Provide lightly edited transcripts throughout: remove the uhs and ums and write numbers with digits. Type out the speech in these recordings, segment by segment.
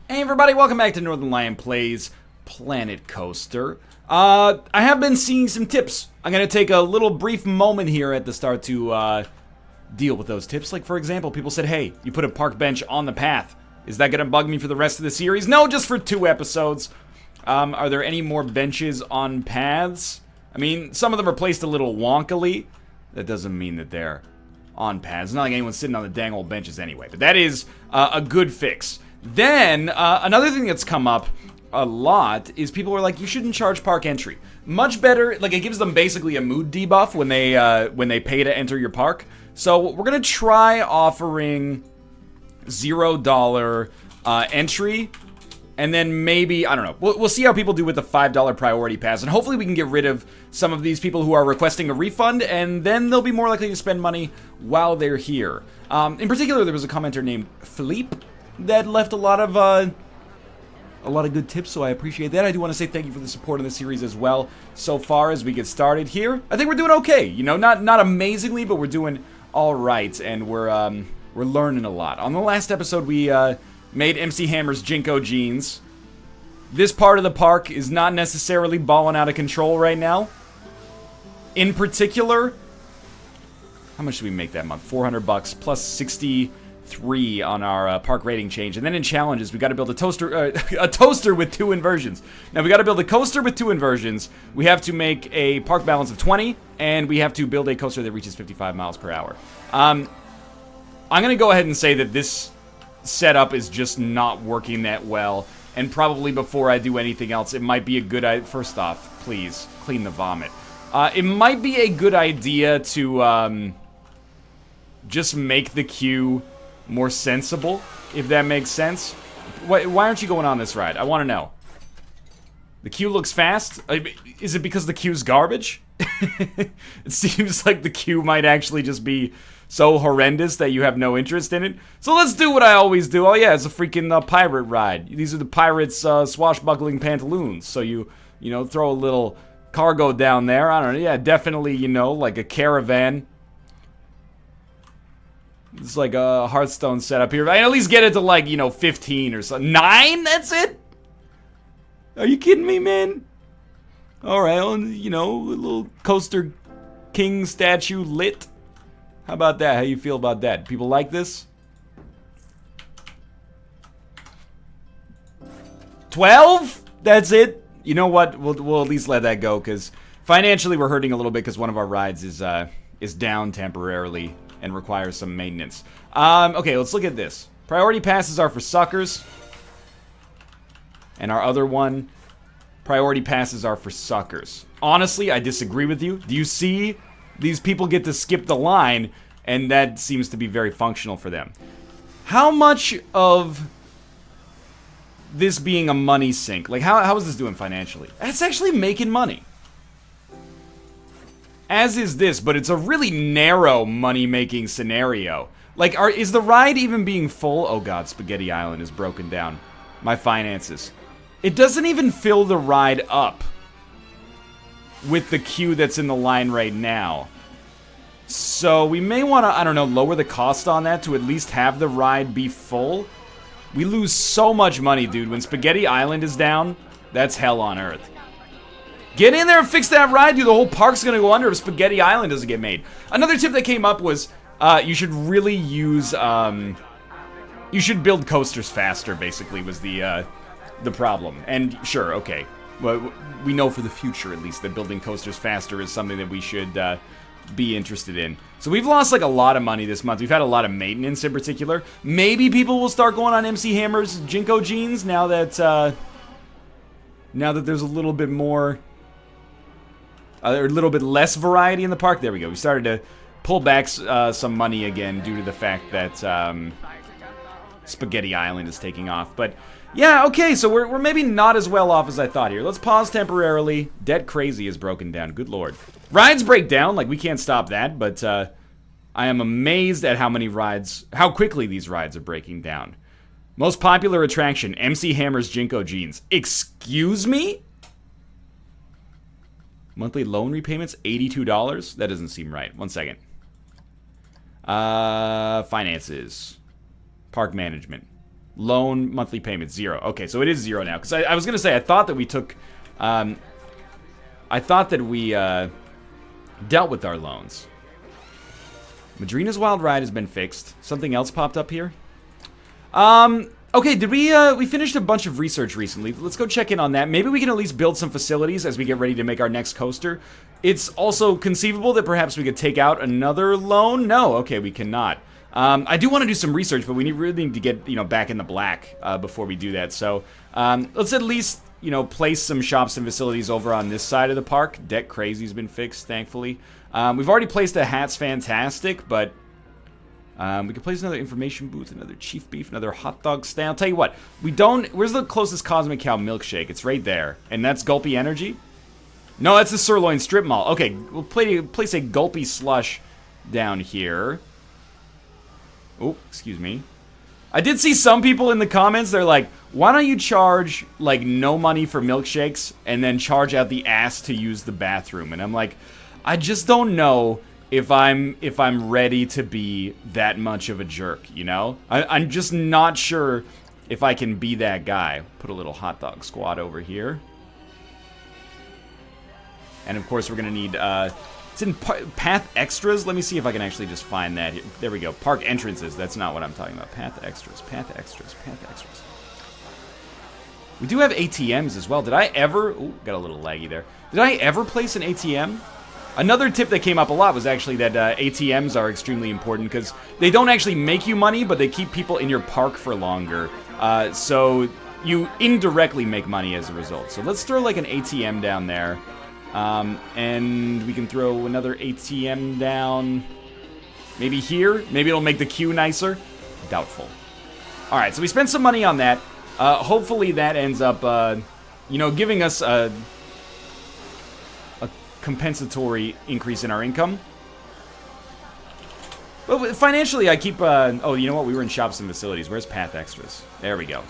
Hey everybody, welcome back to Northernlion Plays Planet Coaster. I have been seeing some tips. I'm going to take a little brief moment here at the start to deal with those tips. Like, for example, people said, hey, you put a park bench on the path. Is that going to bug me for the rest of the series? No, just for 2 episodes. Are there any more benches on paths? I mean, some of them are placed a little wonkily. That doesn't mean that they're on paths. It's not like anyone's sitting on the dang old benches anyway. But that is a good fix. Then, another thing that's come up a lot is people are like, you shouldn't charge park entry. Much better, like it gives them basically a mood debuff when they pay to enter your park. So we're gonna try offering $0 entry, and then maybe, I don't know, we'll see how people do with the $5 priority pass, and hopefully we can get rid of some of these people who are requesting a refund, and then they'll be more likely to spend money while they're here. In particular, there was a commenter named Philippe that left a lot of good tips, so I appreciate that. I do want to say thank you for the support in the series as well so far as we get started here. I think we're doing okay, you know, not amazingly, but we're doing all right, and we're learning a lot. On the last episode, we made MC Hammer's Jinko jeans. This part of the park is not necessarily balling out of control right now. In particular, how much did we make that month? $400 plus 63 on our park rating change. And then in challenges, we got to build a toaster with 2 inversions. Now we got to build a coaster with 2 inversions. We have to make a park balance of 20, and we have to build a coaster that reaches 55 miles per hour. I'm gonna go ahead and say that this setup is just not working that well, and probably before I do anything else, it might be a good idea. First off, please clean the vomit. It might be a good idea to just make the queue more sensible, if that makes sense. Why aren't you going on this ride? I want to know. The queue looks fast. Is it because the queue's garbage? It seems like the queue might actually just be so horrendous that you have no interest in it. So let's do what I always do. Oh yeah, it's a freaking pirate ride. These are the pirates' swashbuckling pantaloons. So you know, throw a little cargo down there. I don't know. Yeah, definitely, you know, like a caravan. It's like a Hearthstone setup here. I at least get it to, like, you know, 15 or something. 9? That's it? Are you kidding me, man? Alright, well, you know, a little Coaster King statue lit. How about that? How you feel about that? People like this? 12? That's it? You know what? We'll at least let that go, because financially we're hurting a little bit because one of our rides is down temporarily and requires some maintenance. Okay, let's look at this. Priority passes are for suckers. And our other one, priority passes are for suckers. Honestly, I disagree with you. Do you see? These people get to skip the line, and that seems to be very functional for them. How much of this being a money sink? Like, how is this doing financially? It's actually making money. As is this, but it's a really narrow money-making scenario. Like, is the ride even being full? Oh god, Spaghetti Island is broken down. My finances. It doesn't even fill the ride up with the queue that's in the line right now. So we may want to, I don't know, lower the cost on that to at least have the ride be full. We lose so much money, dude. When Spaghetti Island is down, that's hell on earth. Get in there and fix that ride, dude. The whole park's gonna go under if Spaghetti Island doesn't get made. Another tip that came up was you should really use you should build coasters faster, basically, was the problem. And sure, okay, well, we know for the future at least that building coasters faster is something that we should be interested in. So we've lost like a lot of money this month. We've had a lot of maintenance in particular. Maybe people will start going on MC Hammer's Jinko jeans now that there's a little bit more or a little bit less variety in the park. There we go. We started to pull back some money again due to the fact that Spaghetti Island is taking off. But yeah, okay, so we're maybe not as well off as I thought here. Let's pause temporarily. Debt Crazy is broken down. Good lord. Rides break down, like we can't stop that, but I am amazed at how quickly these rides are breaking down. Most popular attraction, MC Hammer's Jinko jeans. Excuse me? Monthly loan repayments, $82? That doesn't seem right. One second. Finances. Park management. Loan monthly payment 0. Okay, so it is 0 now. Because I was gonna say I thought that we took, I thought that we dealt with our loans. Madrina's Wild Ride has been fixed. Something else popped up here. Okay, did we finished a bunch of research recently. Let's go check in on that. Maybe we can at least build some facilities as we get ready to make our next coaster. It's also conceivable that perhaps we could take out another loan. No, okay, we cannot. I do want to do some research, but we really need to get, you know, back in the black before we do that. So, let's at least, you know, place some shops and facilities over on this side of the park. Deck Crazy's been fixed, thankfully. We've already placed a Hat's Fantastic, but we could place another information booth, another Chief Beef, another hot dog stand. I'll tell you what, we don't... Where's the closest Cosmic Cow milkshake? It's right there. And that's Gulpy Energy? No, that's the Sirloin Strip Mall. Okay, we'll place a Gulpy Slush down here. Oh, excuse me. I did see some people in the comments, they're like, why don't you charge, like, no money for milkshakes and then charge out the ass to use the bathroom? And I'm like, I just don't know if I'm ready to be that much of a jerk, you know? I'm just not sure if I can be that guy. Put a little hot dog squad over here. And of course we're gonna need, it's in Path Extras. Let me see if I can actually just find that here. There we go. Park entrances. That's not what I'm talking about. Path Extras, Path Extras, Path Extras. We do have ATMs as well. Did I ever... Ooh, got a little laggy there. Did I ever place an ATM? Another tip that came up a lot was actually that ATMs are extremely important because they don't actually make you money, but they keep people in your park for longer. So you indirectly make money as a result. So let's throw like an ATM down there. And we can throw another ATM down maybe here. Maybe it'll make the queue nicer. Doubtful. Alright, so we spent some money on that. Hopefully that ends up, you know, giving us a compensatory increase in our income. But financially, I keep, oh, you know what? We were in shops and facilities. Where's Path Extras? There we go.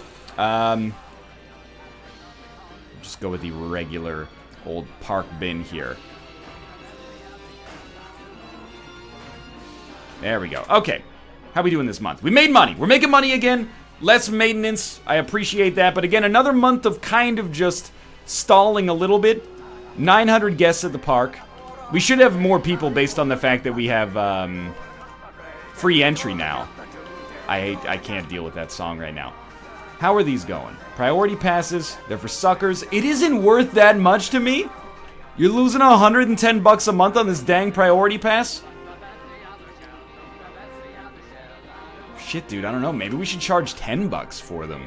Just go with the regular old park bin here. There we go. Okay. How we doing this month? We made money. We're making money again. Less maintenance. I appreciate that. But again, another month of kind of just stalling a little bit. 900 guests at the park. We should have more people based on the fact that we have free entry now. I can't deal with that song right now. How are these going? Priority passes. They're for suckers. It isn't worth that much to me. You're losing $110 a month on this dang priority pass? Shit, dude, I don't know. Maybe we should charge $10 for them.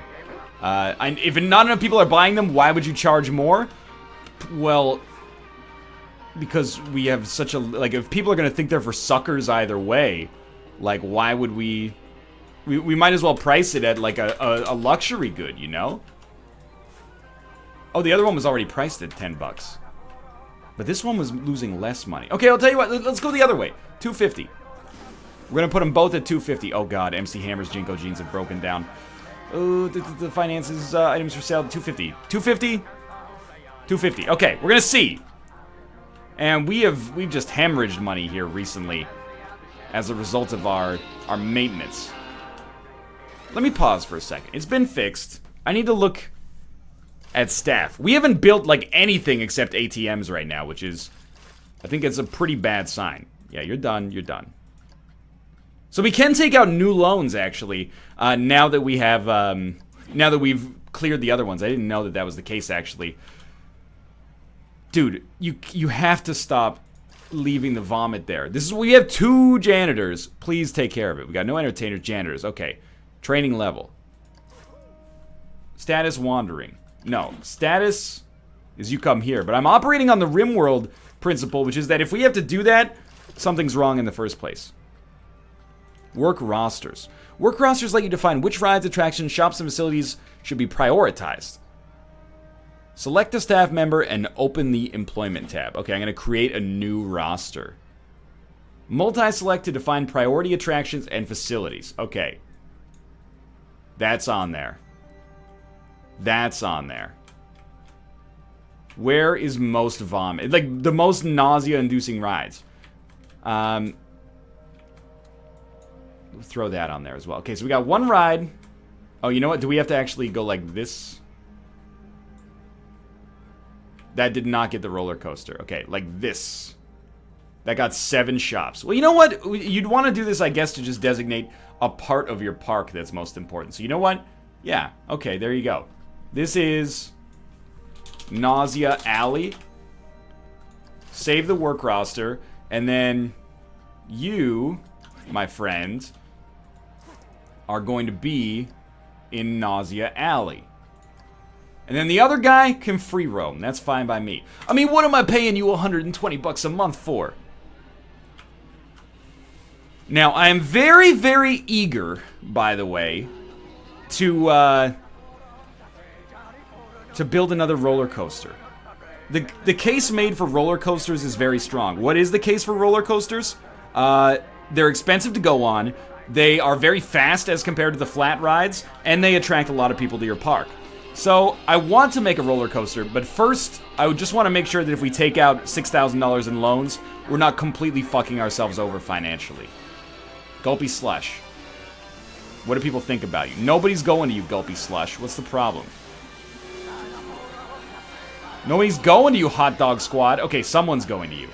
If not enough people are buying them, why would you charge more? Well, because we have such a... Like, if people are going to think they're for suckers either way, like, why would we... We might as well price it at, like, a luxury good, you know? Oh, the other one was already priced at $10. But this one was losing less money. Okay, I'll tell you what. Let's go the other way. $250. We're going to put them both at $250. Oh, God. MC Hammer's Jinko jeans have broken down. Oh, the finances, items for sale, $250. $250? $250. Okay, we're going to see. And we've just hemorrhaged money here recently as a result of our maintenance. Let me pause for a second. It's been fixed. I need to look at staff. We haven't built, like, anything except ATMs right now, which is... I think it's a pretty bad sign. Yeah, you're done. You're done. So we can take out new loans, actually, now that we have... now that we've cleared the other ones. I didn't know that that was the case, actually. Dude, you have to stop leaving the vomit there. We have 2 janitors. Please take care of it. We got no entertainers, janitors. Okay. Training level. Status wandering. No. Status is you come here. But I'm operating on the RimWorld principle, which is that if we have to do that, something's wrong in the first place. Work rosters. Work rosters let you define which rides, attractions, shops, and facilities should be prioritized. Select a staff member and open the employment tab. Okay, I'm going to create a new roster. Multi-select to define priority attractions and facilities. Okay. That's on there. That's on there. Where is most vomit? Like, the most nausea-inducing rides. Throw that on there as well. Okay, so we got one ride Oh, you know what? Do we have to actually go like this? That did not get the roller coaster. Okay, like this. That got 7 shops. Well, you know what? You'd want to do this, I guess, to just designate a part of your park that's most important. So you know what? Yeah, okay, there you go. This is Nausea Alley. Save the work roster. And then you, my friend, are going to be in Nausea Alley. And then the other guy can free roam. That's fine by me. I mean, what am I paying you 120 bucks a month for? Now, I am very, very eager, by the way, to build another roller coaster. The case made for roller coasters is very strong. What is the case for roller coasters? They're expensive to go on. They are very fast as compared to the flat rides, and they attract a lot of people to your park. So, I want to make a roller coaster, but first, I would just want to make sure that if we take out $6,000 in loans, we're not completely fucking ourselves over financially. Gulpy Slush. What do people think about you? Nobody's going to you, Gulpy Slush. What's the problem? Nobody's going to you, Hot Dog Squad. Okay, someone's going to you.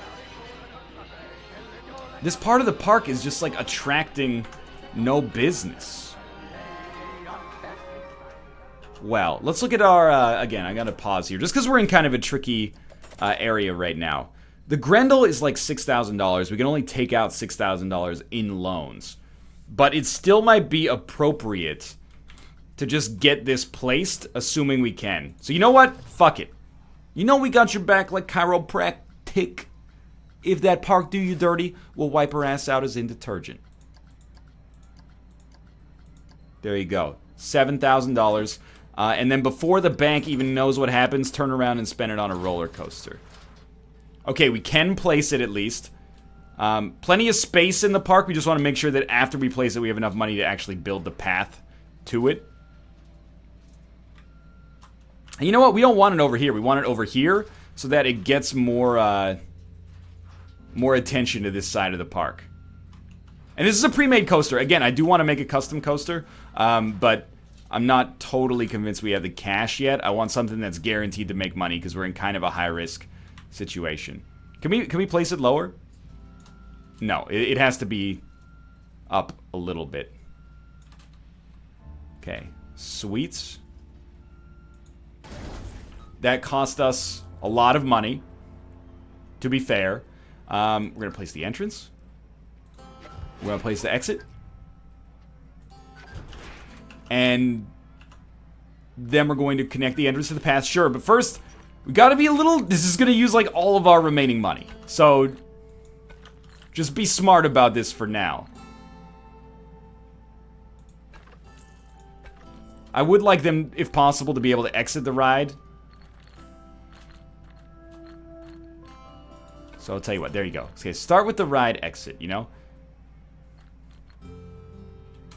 This part of the park is just like attracting no business. Well, let's look at our, again, I gotta pause here. Just because we're in kind of a tricky area right now. The Grundel is like $6,000. We can only take out $6,000 in loans. But it still might be appropriate to just get this placed, assuming we can. So you know what? Fuck it. You know we got your back like chiropractic. If that park do you dirty, we'll wipe her ass out as in detergent. There you go. $7,000. And then before the bank even knows what happens, turn around and spend it on a roller coaster. Okay, we can place it at least. Plenty of space in the park. We just want to make sure that after we place it, we have enough money to actually build the path to it. And you know what? We don't want it over here. We want it over here so that it gets more, more attention to this side of the park. And this is a pre-made coaster. Again, I do want to make a custom coaster, but I'm not totally convinced we have the cash yet. I want something that's guaranteed to make money because we're in kind of a high-risk situation. Can we place it lower? No, it has to be up a little bit. Okay, sweets. That cost us a lot of money, to be fair. We're going to place the entrance. We're going to place the exit. And then we're going to connect the entrance to the path. Sure, but first, we got to be a little... This is going to use, like, all of our remaining money. So, just be smart about this for now. I would like them, if possible, to be able to exit the ride. So I'll tell you what, there you go. Okay, start with the ride exit, you know?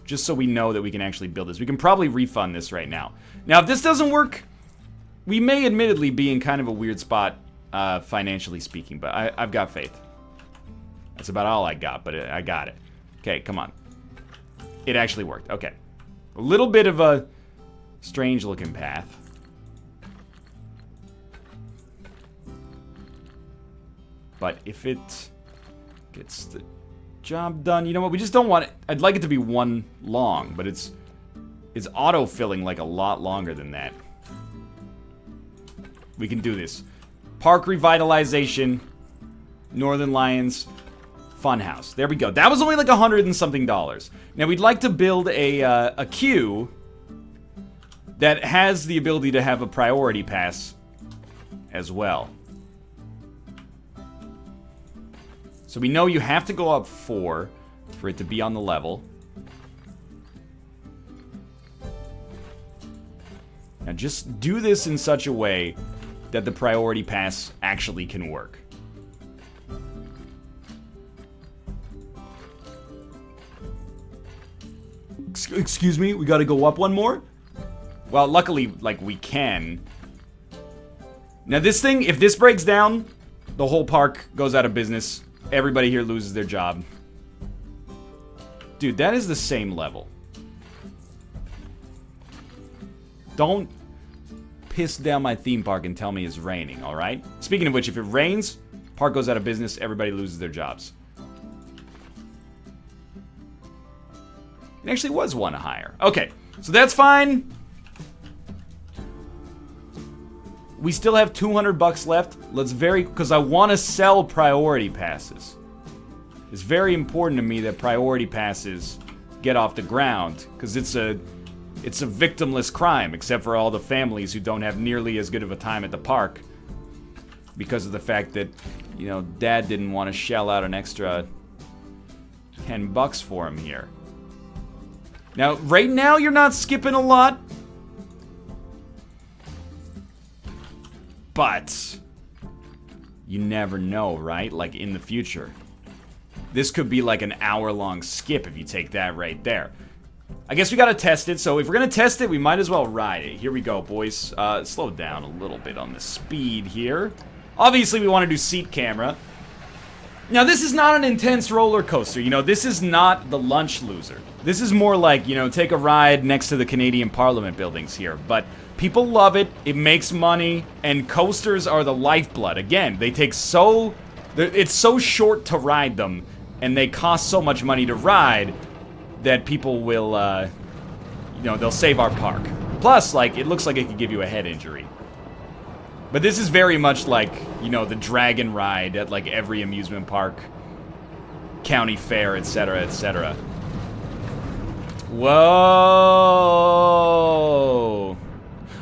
Just so we know that we can actually build this. We can probably refund this right now. Now, if this doesn't work, we may admittedly be in kind of a weird spot, financially speaking, but I've got faith. That's about all I got, but I got it. Okay, come on. It actually worked. Okay. A little bit of a strange-looking path. But if it gets the job done, you know what? We just don't want it. I'd like it to be one long, but it's auto-filling like a lot longer than that. We can do this. Park revitalization, Northernlion's Funhouse. There we go. That was only like $100 and something. Now we'd like to build a queue that has the ability to have a priority pass as well. So we know you have to go up 4 for it to be on the level. Now just do this in such a way that the priority pass actually can work. Excuse me, we gotta go up one more? Well, luckily, like, we can. Now this thing, if this breaks down, the whole park goes out of business. Everybody here loses their job. Dude, that is the same level. Don't piss down my theme park and tell me it's raining, alright? Speaking of which, if it rains, park goes out of business, everybody loses their jobs. It actually was one higher. Okay, so that's fine. We still have 200 bucks left. Let's because I want to sell priority passes. It's very important to me that priority passes get off the ground, because it's a victimless crime, except for all the families who don't have nearly as good of a time at the park because of the fact that, you know, Dad didn't want to shell out an extra 10 bucks for him here. Now, right now, you're not skipping a lot. But you never know, right? Like, in the future. This could be like an hour-long skip if you take that right there. I guess we gotta test it, so if we're gonna test it, we might as well ride it. Here we go, boys. Slow down a little bit on the speed here. Obviously, we want to do seat camera. Now, this is not an intense roller coaster. You know, this is not the lunch loser. This is more like, you know, take a ride next to the Canadian Parliament buildings here. But people love it. It makes money. And coasters are the lifeblood. Again, they take so... It's so short to ride them. And they cost so much money to ride that people will, you know, they'll save our park. Plus, like, it looks like it could give you a head injury. But this is very much like, you know, the dragon ride at, like, every amusement park, county fair, etc., etc. Whoa!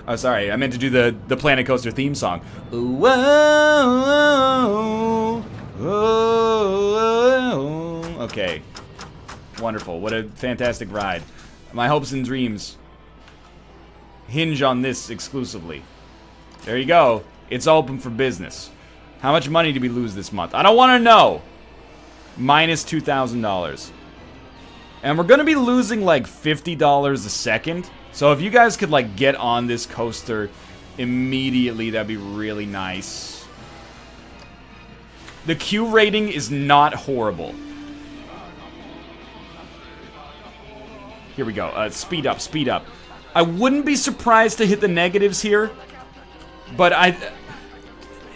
Oh, sorry, I meant to do the Planet Coaster theme song. Whoa! Whoa! Okay. Wonderful. What a fantastic ride. My hopes and dreams hinge on this exclusively. There you go. It's open for business. How much money did we lose this month? I don't want to know. Minus $2,000. And we're going to be losing like $50 a second. So if you guys could like get on this coaster immediately, that'd be really nice. The Q rating is not horrible. Here we go. Speed up, speed up. I wouldn't be surprised to hit the negatives here. But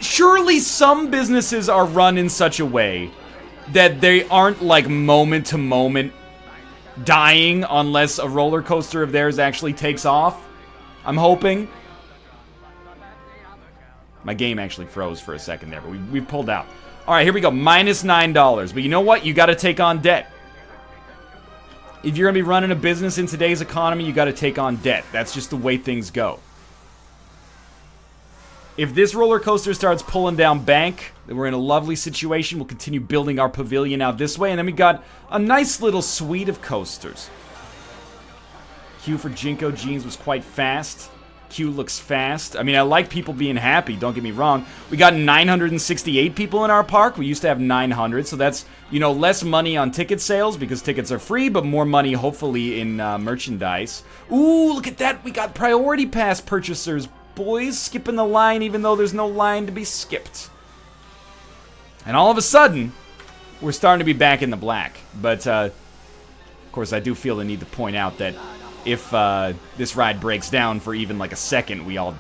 surely some businesses are run in such a way that they aren't like moment to moment dying unless a roller coaster of theirs actually takes off. I'm hoping. My game actually froze for a second there, but we pulled out. Alright, here we go. Minus $9. But you know what? You gotta take on debt. If you're gonna be running a business in today's economy, you gotta take on debt. That's just the way things go. If this roller coaster starts pulling down bank, then we're in a lovely situation. We'll continue building our pavilion out this way. And then we got a nice little suite of coasters. Q for Jinko Jeans was quite fast. Q looks fast. I mean, I like people being happy, don't get me wrong. We got 968 people in our park. We used to have 900, so that's, you know, less money on ticket sales because tickets are free, but more money, hopefully, in merchandise. Ooh, look at that. We got priority pass purchasers. Boys, skipping the line even though there's no line to be skipped. And all of a sudden, we're starting to be back in the black. But, of course, I do feel the need to point out that if this ride breaks down for even like a second, we all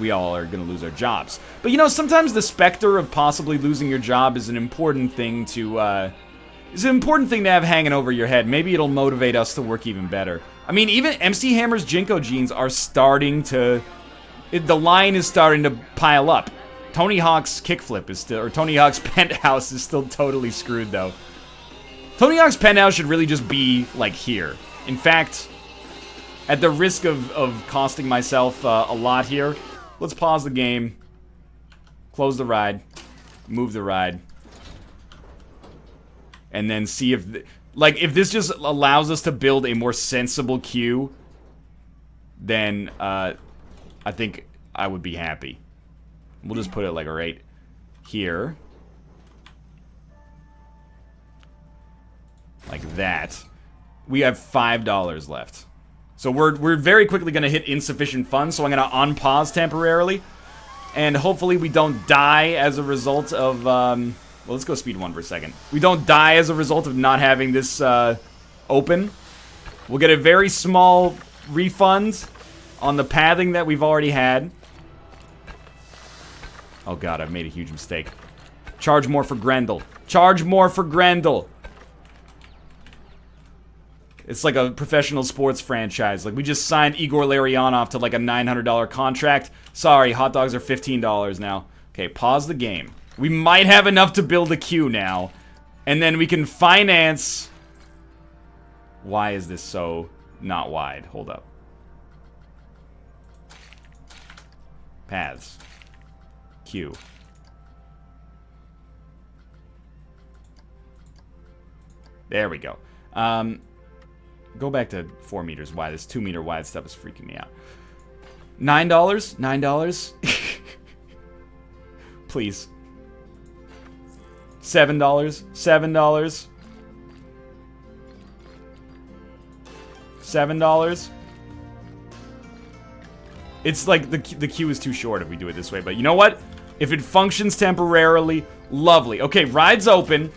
are going to lose our jobs. But, you know, sometimes the specter of possibly losing your job is an important thing to have hanging over your head. Maybe it'll motivate us to work even better. I mean, even MC Hammer's Jinko Jeans are starting to... the line is starting to pile up. Tony Hawk's kickflip is still... or Tony Hawk's penthouse is still totally screwed, though. Tony Hawk's penthouse should really just be, like, here. In fact, at the risk of costing myself a lot here, let's pause the game, close the ride, move the ride, and then see if... if this just allows us to build a more sensible queue, then, I think I would be happy. We'll just put it like right here. Like that. We have $5 left. So we're very quickly going to hit insufficient funds, so I'm going to unpause temporarily. And hopefully we don't die as a result of... well, let's go speed 1 for a second. We don't die as a result of not having this open. We'll get a very small refund. on the pathing that we've already had. Oh god, I've made a huge mistake. Charge more for Grundel. Charge more for Grundel. It's like a professional sports franchise. Like, we just signed Igor Larionov to like a $900 contract. Sorry, hot dogs are $15 now. Okay, pause the game. We might have enough to build a queue now. And then we can finance... Why is this so not wide? Hold up. Paths. Queue. There we go. Go back to 4 meters wide. This 2 meter wide stuff is freaking me out. $9? $9? Please. $7? $7? $7? It's like the queue is too short if we do it this way, but you know what? If it functions temporarily, lovely. Okay, ride's open.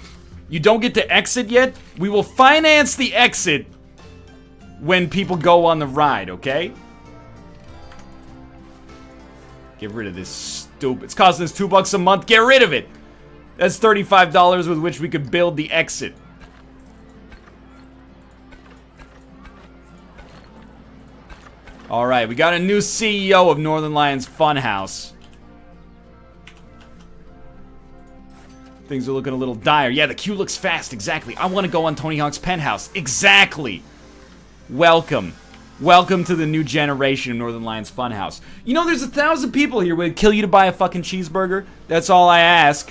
You don't get to exit yet. We will finance the exit when people go on the ride, okay? Get rid of this stupid... It's costing us $2 a month. Get rid of it! That's $35 with which we could build the exit. Alright, we got a new CEO of Northernlion's Funhouse. Things are looking a little dire. Yeah, the queue looks fast, exactly. I want to go on Tony Hawk's Penthouse. Exactly! Welcome. Welcome to the new generation of Northernlion's Funhouse. You know, there's 1,000 people here who would kill you to buy a fucking cheeseburger. That's all I ask.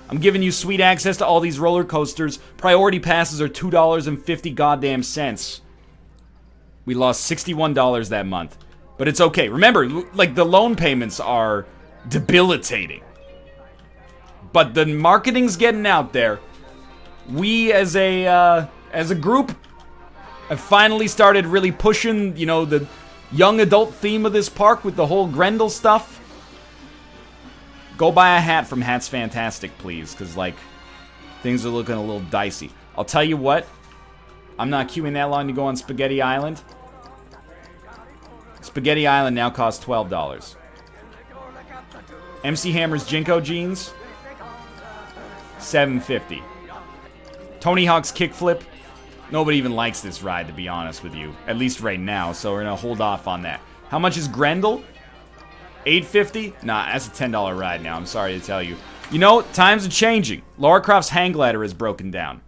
I'm giving you sweet access to all these roller coasters. Priority passes are $2.50 goddamn cents. We lost $61 that month. But it's okay. Remember, like, the loan payments are debilitating. But the marketing's getting out there. We, as a group, have finally started really pushing, you know, the young adult theme of this park with the whole Grundel stuff. Go buy a hat from Hats Fantastic, please, because, like, things are looking a little dicey. I'll tell you what. I'm not queuing that long to go on Spaghetti Island. Spaghetti Island now costs $12. MC Hammer's Jinko jeans, $7.50. Tony Hawk's Kickflip. Nobody even likes this ride, to be honest with you. At least right now, so we're gonna hold off on that. How much is Grundel? $8.50? Nah, that's a $10 ride now, I'm sorry to tell you. You know, times are changing. Lara Croft's hang glider is broken down.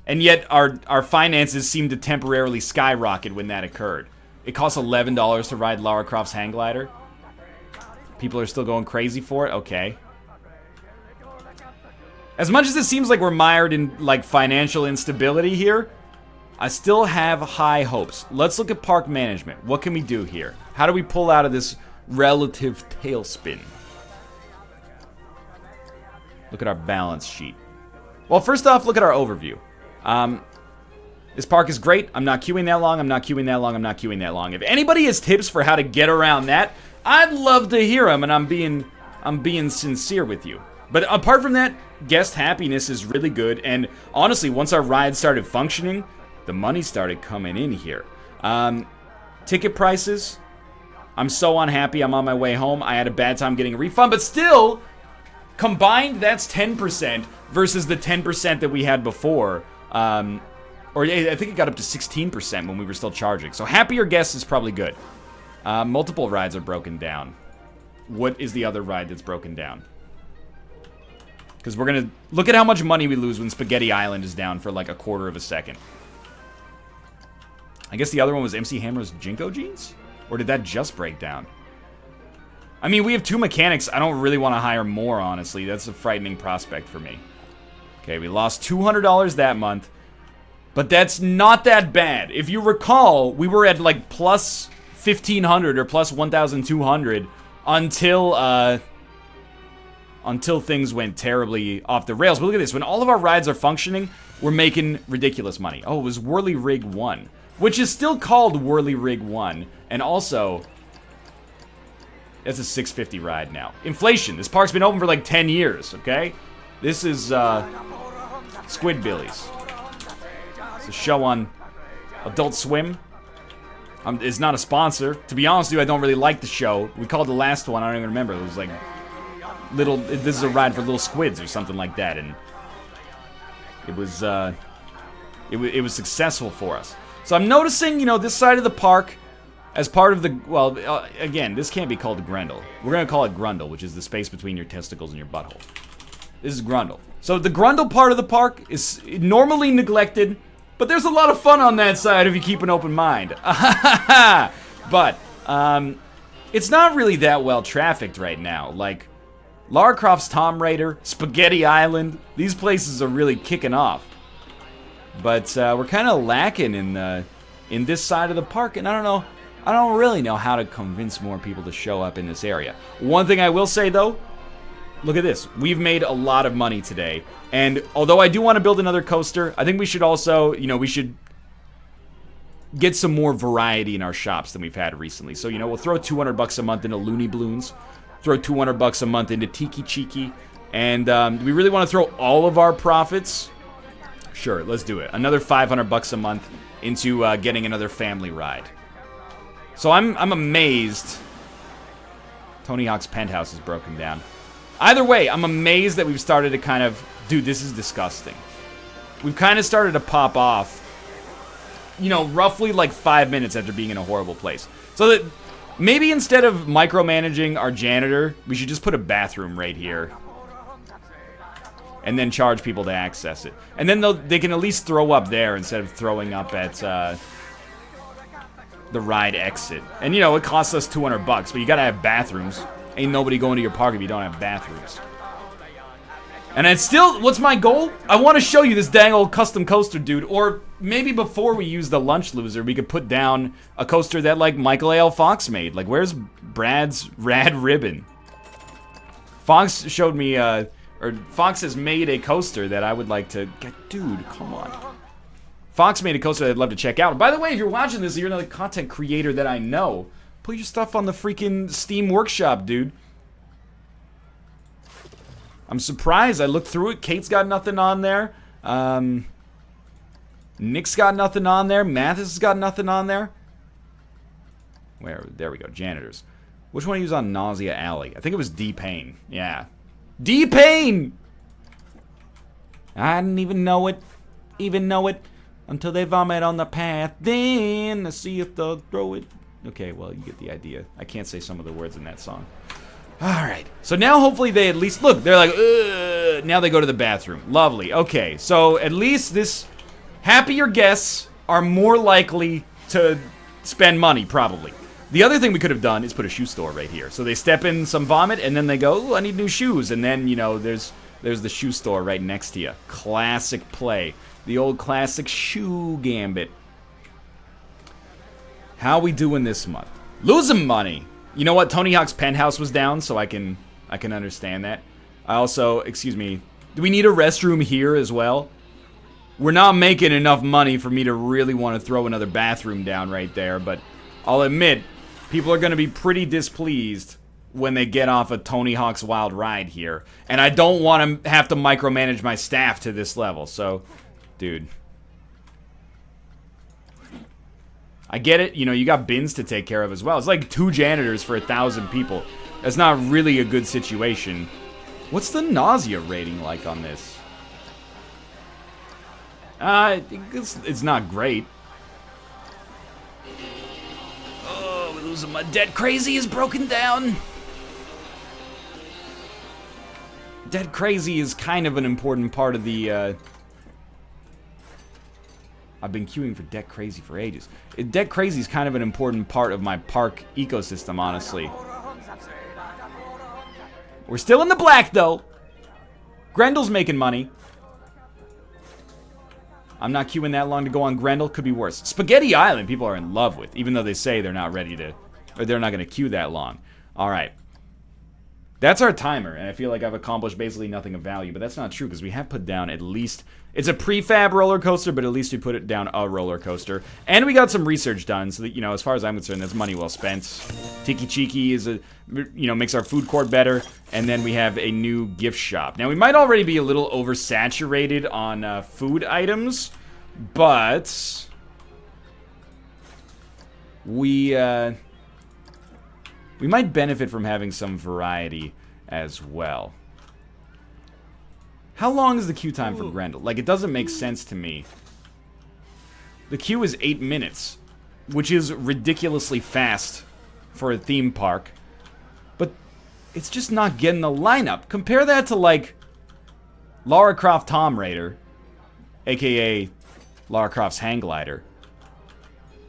And yet, our finances seem to temporarily skyrocket when that occurred. It costs $11 to ride Lara Croft's hang glider. People are still going crazy for it? Okay. As much as it seems like we're mired in, like, financial instability here, I still have high hopes. Let's look at park management. What can we do here? How do we pull out of this relative tailspin? Look at our balance sheet. Well, first off, look at our overview. This park is great. I'm not queuing that long. I'm not queuing that long. I'm not queuing that long. If anybody has tips for how to get around that, I'd love to hear them, and I'm being sincere with you. But apart from that, guest happiness is really good, and honestly, once our ride started functioning, the money started coming in here. Ticket prices, I'm so unhappy. I'm on my way home. I had a bad time getting a refund, but still, combined, that's 10% versus the 10% that we had before. Or I think it got up to 16% when we were still charging. So happier guests is probably good. Multiple rides are broken down. What is the other ride that's broken down? Because we're going to... Look at how much money we lose when Spaghetti Island is down for like a quarter of a second. I guess the other one was MC Hammer's Jinko jeans? Or did that just break down? I mean, we have 2 mechanics. I don't really want to hire more, honestly. That's a frightening prospect for me. Okay, we lost $200 that month. But that's not that bad. If you recall, we were at like plus 1,500 or plus 1,200 until things went terribly off the rails. But look at this. When all of our rides are functioning, we're making ridiculous money. Oh, it was Whirly Rig 1, which is still called Whirly Rig 1. And also, it's a $6.50 ride now. Inflation. This park's been open for like 10 years, okay? This is Squidbillies. It's a show on Adult Swim. It's not a sponsor. To be honest with you, I don't really like the show. We called the last one, I don't even remember. It was like this is a ride for little squids or something like that, and it was successful for us. So I'm noticing, you know, this side of the park as part of the, well, again, this can't be called Grundel. We're gonna call it Grundel, which is the space between your testicles and your butthole. This is Grundel. So the Grundel part of the park is normally neglected, but there's a lot of fun on that side if you keep an open mind. But it's not really that well trafficked right now. Like Lara Croft's Tomb Raider, Spaghetti Island, these places are really kicking off. But we're kind of lacking in this side of the park, and I don't really know how to convince more people to show up in this area. One thing I will say though, look at this. We've made a lot of money today, and although I do want to build another coaster, I think we should also, you know, we should get some more variety in our shops than we've had recently. So, you know, we'll throw $200 a month into Looney Balloons, throw $200 a month into Tiki Cheeky, and do we really want to throw all of our profits? Sure, let's do it. Another $500 a month into getting another family ride. So I'm amazed. Tony Hawk's Penthouse is broken down. Either way, I'm amazed that we've started to kind of... Dude, this is disgusting. We've kind of started to pop off, you know, roughly like 5 minutes after being in a horrible place. So that maybe instead of micromanaging our janitor, we should just put a bathroom right here. And then charge people to access it. And then they can at least throw up there instead of throwing up at the ride exit. And, you know, it costs us $200, but you gotta have bathrooms. Ain't nobody going to your park if you don't have bathrooms. And it's still, what's my goal? I want to show you this dang old custom coaster, dude. Or maybe before we use the lunch loser, we could put down a coaster that, like, Michael A.L. Fox made. Like, where's Brad's Rad Ribbon? Fox showed me, or Fox has made a coaster that I would like to get. Dude, come on. Fox made a coaster that I'd love to check out. And by the way, if you're watching this, you're another content creator that I know. Put your stuff on the freaking Steam Workshop, dude. I'm surprised. I looked through it. Kate's got nothing on there. Nick's got nothing on there. Mathis has got nothing on there. Where? There we go. Janitors. Which one do you use on Nausea Alley? I think it was D-Pain. Yeah. D-Pain! I didn't even know it. Until they vomit on the path. Then I see if they'll throw it. Okay, well, you get the idea. I can't say some of the words in that song. Alright, so now hopefully they at least, look, they're like, ugh, now they go to the bathroom. Lovely, okay, so at least this, happier guests are more likely to spend money, probably. The other thing we could have done is put a shoe store right here. So they step in some vomit, and then they go, ooh, I need new shoes, and then, you know, there's the shoe store right next to you. Classic play. The old classic shoe gambit. How we doing this month? Losing money. You know what? Tony Hawk's Penthouse was down, so I can understand that. I also, excuse me, do we need a restroom here as well? We're not making enough money for me to really want to throw another bathroom down right there, but I'll admit, people are going to be pretty displeased when they get off of Tony Hawk's Wild Ride here. And I don't want to have to micromanage my staff to this level, so, dude. I get it, you know, you got bins to take care of as well. It's like 2 janitors for 1,000 people. That's not really a good situation. What's the nausea rating like on this? It's not great. Oh, we're losing my Dead Crazy is broken down. Dead Crazy is kind of an important part of the, I've been queuing for Dead Crazy for ages. Dead Crazy is kind of an important part of my park ecosystem, honestly. We're still in the black, though. Grendel's making money. I'm not queuing that long to go on Grundel. Could be worse. Spaghetti Island, people are in love with, even though they say they're not ready to, or they're not going to queue that long. All right. That's our timer, and I feel like I've accomplished basically nothing of value, but that's not true, because we have put down at least... It's a prefab roller coaster, but at least we put it down a roller coaster. And we got some research done, so that, you know, as far as I'm concerned, that's money well spent. Tiki Cheeky is a, you know, makes our food court better, and then we have a new gift shop. Now, we might already be a little oversaturated on food items, but... we might benefit from having some variety as well. How long is the queue time for Grundel? Like, it doesn't make sense to me. The queue is 8 minutes, which is ridiculously fast for a theme park. But it's just not getting the lineup. Compare that to, like, Lara Croft Tomb Raider, aka Lara Croft's Hang Glider.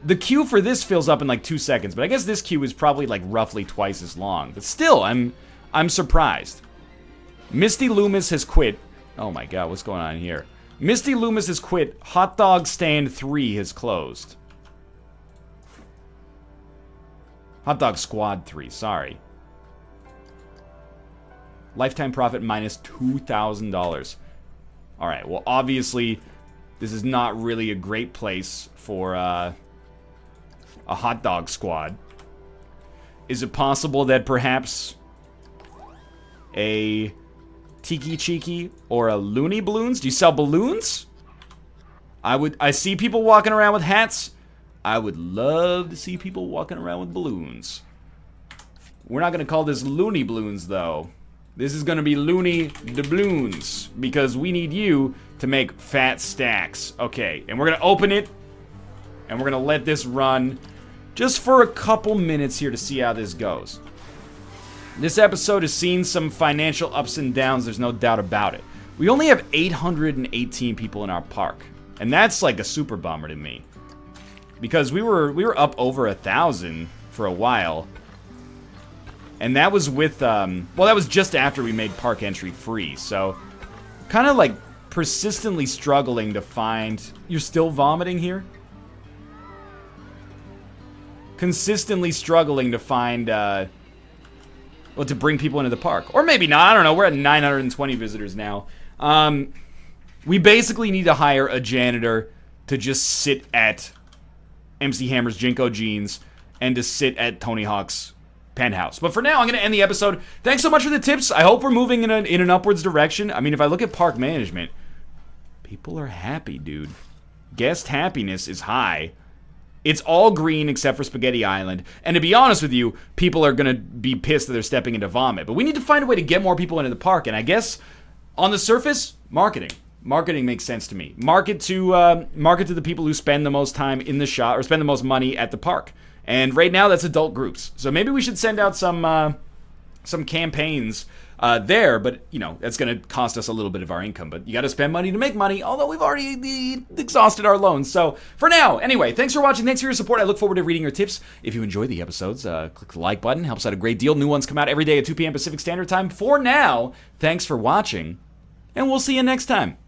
The queue for this fills up in like 2 seconds, but I guess this queue is probably like roughly twice as long. But still, I'm surprised. Misty Loomis has quit. Oh my god, what's going on here? Misty Loomis has quit. Hot Dog Stand 3 has closed. Hot Dog Squad 3, sorry. Lifetime profit minus $2,000. Alright, well obviously this is not really a great place for a hot dog squad. Is it possible that perhaps a Tiki Cheeky or a Looney Balloons? Do you sell balloons? I see people walking around with hats. I would love to see people walking around with balloons. We're not going to call this Looney Balloons, though. This is going to be Looney Doubloons, because we need you to make fat stacks. Okay, and we're going to open it, and we're going to let this run just for a couple minutes here to see how this goes. This episode has seen some financial ups and downs, there's no doubt about it. We only have 818 people in our park, and that's like a super bummer to me. Because we were up over 1,000 for a while. And that was with, well, that was just after we made park entry free, so kind of like persistently struggling to find... You're still vomiting here? Consistently struggling to find, well, to bring people into the park. Or maybe not, I don't know, we're at 920 visitors now. We basically need to hire a janitor to just sit at MC Hammer's Jinko Jeans and to sit at Tony Hawk's penthouse. But for now, I'm going to end the episode. Thanks so much for the tips. I hope we're moving in an upwards direction. I mean, if I look at park management, people are happy, dude. Guest happiness is high. It's all green except for Spaghetti Island. And to be honest with you, people are going to be pissed that they're stepping into vomit. But we need to find a way to get more people into the park. And I guess, on the surface, marketing. Marketing makes sense to me. Market to the people who spend the most time in the shop, or spend the most money at the park. And right now, that's adult groups. So maybe we should send out some campaigns there, but, you know, that's going to cost us a little bit of our income. But you got to spend money to make money, although we've already exhausted our loans. So for now, anyway, thanks for watching. Thanks for your support. I look forward to reading your tips. If you enjoy the episodes, click the like button. Helps out a great deal. New ones come out every day at 2 p.m. Pacific Standard Time. For now, thanks for watching, and we'll see you next time.